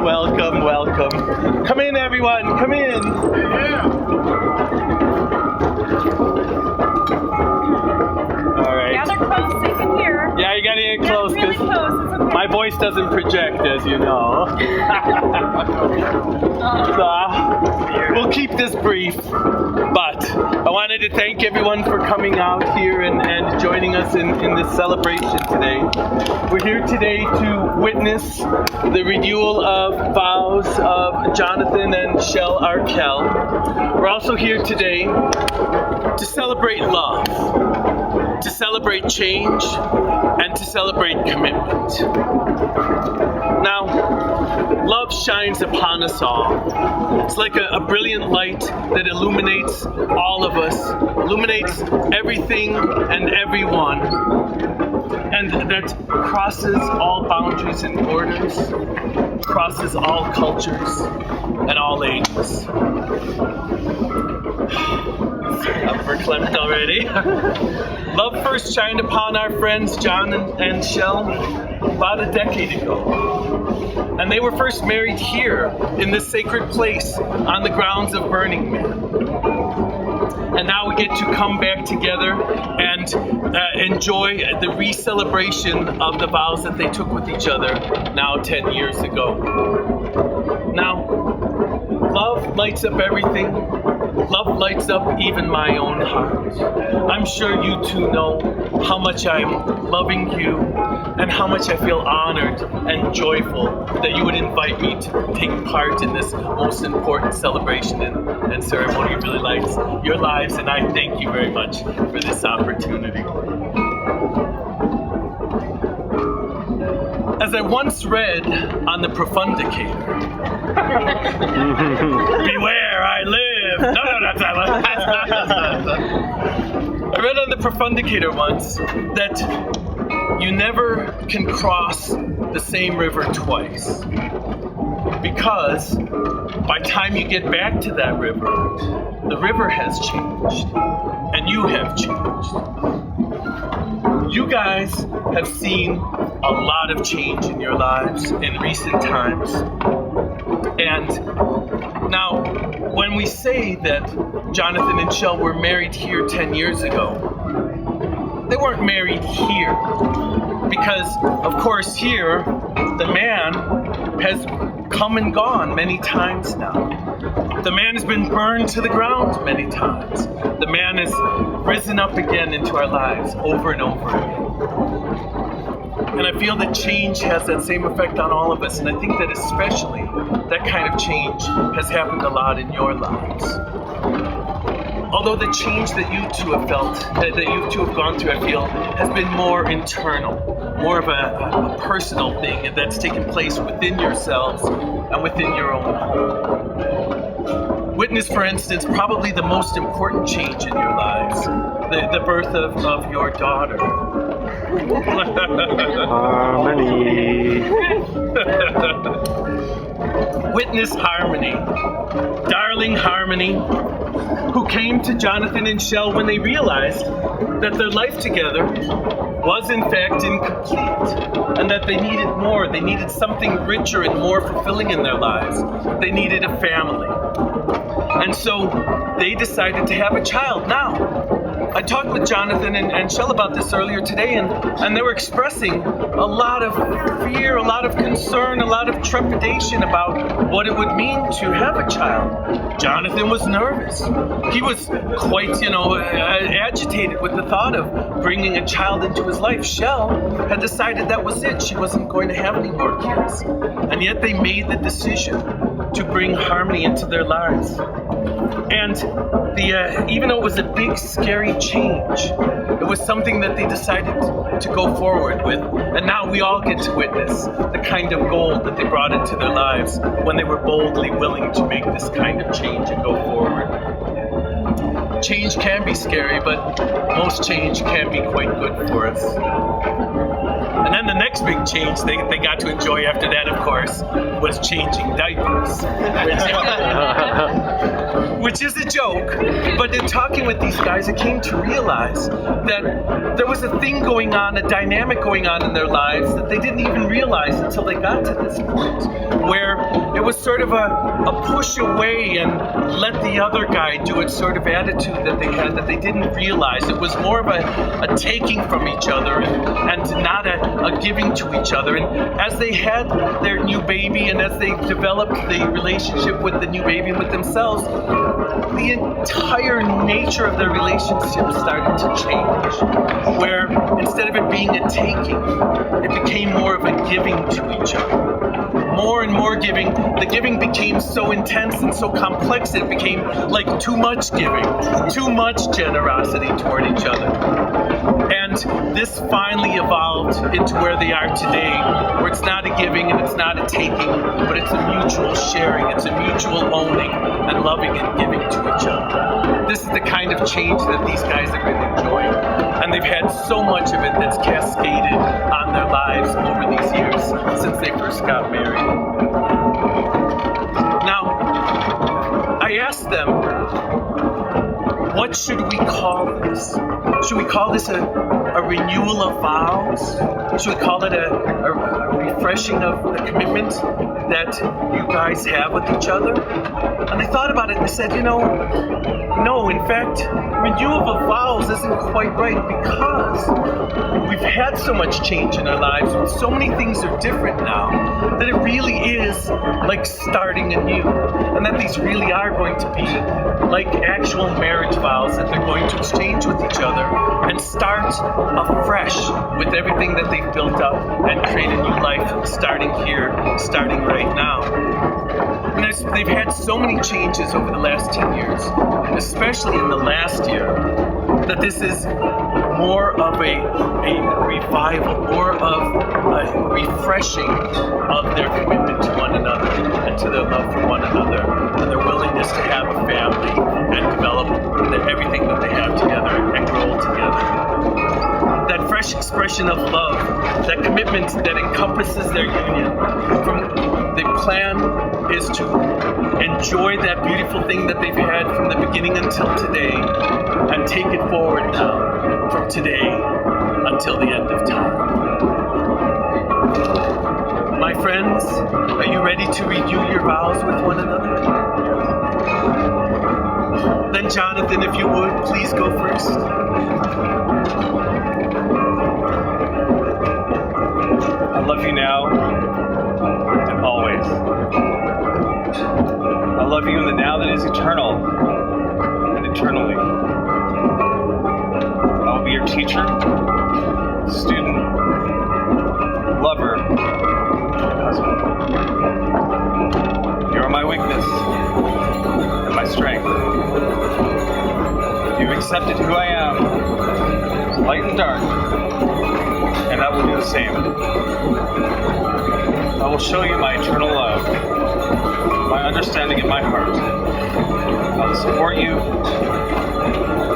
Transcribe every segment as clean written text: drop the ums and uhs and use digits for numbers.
Welcome, welcome. Come in, everyone. Come in. All right. Gather close so you can hear. Yeah, you gotta get close Really because close. It's okay. my voice doesn't project, as you know. So, we'll keep this brief, but I wanted to thank everyone for coming out here and joining us in this celebration today. We're here today to witness the renewal of vows of Jonathan and Shell Arkell. We're also here today to celebrate love, to celebrate change, and to celebrate commitment. Now, love shines upon us all. It's like a brilliant light that illuminates all of us, illuminates everything and everyone, and that crosses all boundaries and borders, crosses all cultures and all ages. I'm verklempt already. Love first shined upon our friends John and Shell about a decade ago. And they were first married here in this sacred place on the grounds of Burning Man. And now we get to come back together and enjoy the re-celebration of the vows that they took with each other now 10 years ago. Now, love lights up everything. Love lights up even my own heart. I'm sure you two know how much I'm loving you and how much I feel honored and joyful that you would invite me to take part in this most important celebration and ceremony of your lives, and I thank you very much for this opportunity. As I once read on the Profundicator, beware, I live. No, that's not. I read on the Profundicator once that you never can cross the same river twice, because by the time you get back to that river, the river has changed, and you have changed. You guys have seen a lot of change in your lives in recent times. And now, when we say that Jonathan and Shell were married here 10 years ago, they weren't married here. Because, of course, here, the man has come and gone many times now. The man has been burned to the ground many times. The man has risen up again into our lives over and over again. And I feel that change has that same effect on all of us, and I think that especially that kind of change has happened a lot in your lives. Although the change that you two have felt, that you two have gone through, I feel, has been more internal, more of a personal thing, and that's taken place within yourselves and within your own home. Witness, for instance, probably the most important change in your lives, the birth of your daughter. Harmony. Witness Harmony, darling Harmony, who came to Jonathan and Shell when they realized that their life together was in fact incomplete, and that they needed more. They needed something richer and more fulfilling in their lives. They needed a family. And so they decided to have a child. Now, I talked with Jonathan and Shell about this earlier today, and they were expressing a lot of fear, a lot of concern, a lot of trepidation about what it would mean to have a child. Jonathan was nervous. He was quite, agitated with the thought of bringing a child into his life. Shell had decided that was it. She wasn't going to have any more kids. And yet they made the decision to bring Harmony into their lives. And even though it was a big, scary change, it was something that they decided to go forward with. And now we all get to witness the kind of gold that they brought into their lives when they were boldly willing to make this kind of change and go forward. Change can be scary, but most change can be quite good for us. And then the next big change they got to enjoy after that, of course, was changing diapers. Which is a joke, but in talking with these guys, I came to realize that there was a thing going on, a dynamic going on in their lives that they didn't even realize until they got to this point, where it was sort of a push away and let the other guy do it sort of attitude that they had that they didn't realize. It was more of a taking from each other and not a giving to each other. And as they had their new baby and as they developed the relationship with the new baby and with themselves, the entire nature of their relationship started to change, where instead of it being a taking, it became more of a giving to each other. More and more giving. The giving became so intense and so complex it became like too much giving, too much generosity toward each other. And this finally evolved into where they are today, where it's not a giving and it's not a taking, but it's a mutual sharing, it's a mutual owning and loving and giving to each other. This is the kind of change that these guys are really enjoying. And they've had so much of it that's cascaded on their lives over these years since they first got married. Now, I asked them, what should we call this? Should we call this a renewal of vows? Should we call it a refreshing of the commitment that you guys have with each other? And I thought about it and I said, no, in fact, renewal of vows isn't quite right because we've had so much change in our lives and so many things are different now that it really is like starting anew, and that these really are going to be like actual marriage vows that they're going to exchange with each other and start afresh with everything that they've built up and create a new life starting here, starting right now. And they've had so many changes over the last 10 years, especially in the last year, that this is more of a revival, more of a refreshing of their commitment to one another and to their love for one another and their willingness to have a family and develop everything that they have together and grow together. That fresh expression of love, that commitment that encompasses their union. The plan is to enjoy that beautiful thing that they've had from the beginning until today and take it forward now from today until the end of time. My friends, are you ready to renew your vows with one another? Then Jonathan, if you would, please go first. I love you now and always. I love you in the now that is eternal and eternally. I will be your teacher, student, lover, and husband. You are my weakness and my strength. You've accepted who I am, light and dark, and I will do the same. I will show you my eternal love, my understanding in my heart. I will support you,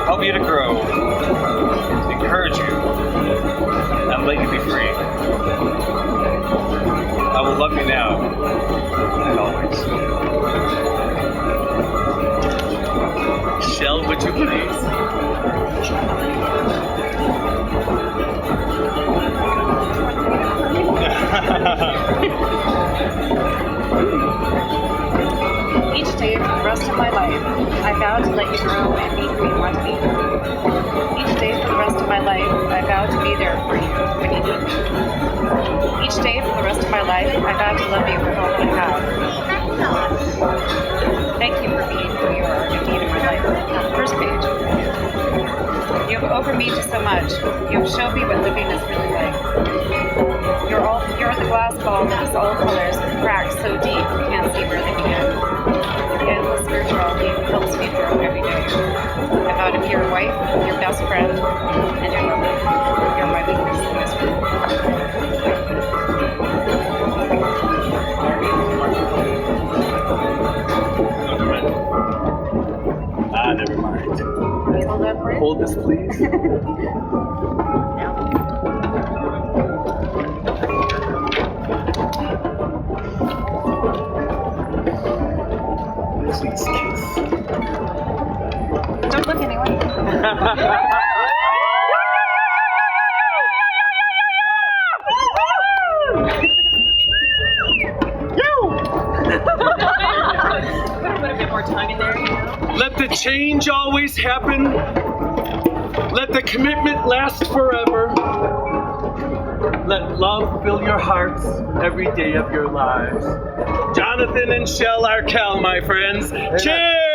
help you to grow, encourage you, and let you be free. I will love you now and always. Shell, would you please? Each day for the rest of my life, I vow to let you grow and be who you want to be. Each day for the rest of my life, I vow to be there for you when you need me. Each day for the rest of my life, I vow to love you with all that I have. Thank you for being who you are and being in my life. First page. You have opened me to so much. You have shown me what living is really like. You're the glass ball that is all colors with cracks so deep you can't see where they begin. Your endless spirituality helps me grow every day. I vow to be your wife, your best friend, and your lover. You're my weakness and my strength. Never mind. Hold that for you? Hold this, please. Yeah. the change always happen. Let the commitment last forever. Let love fill your hearts every day of your lives. Jonathan and Shell Arkell, my friends. Cheers!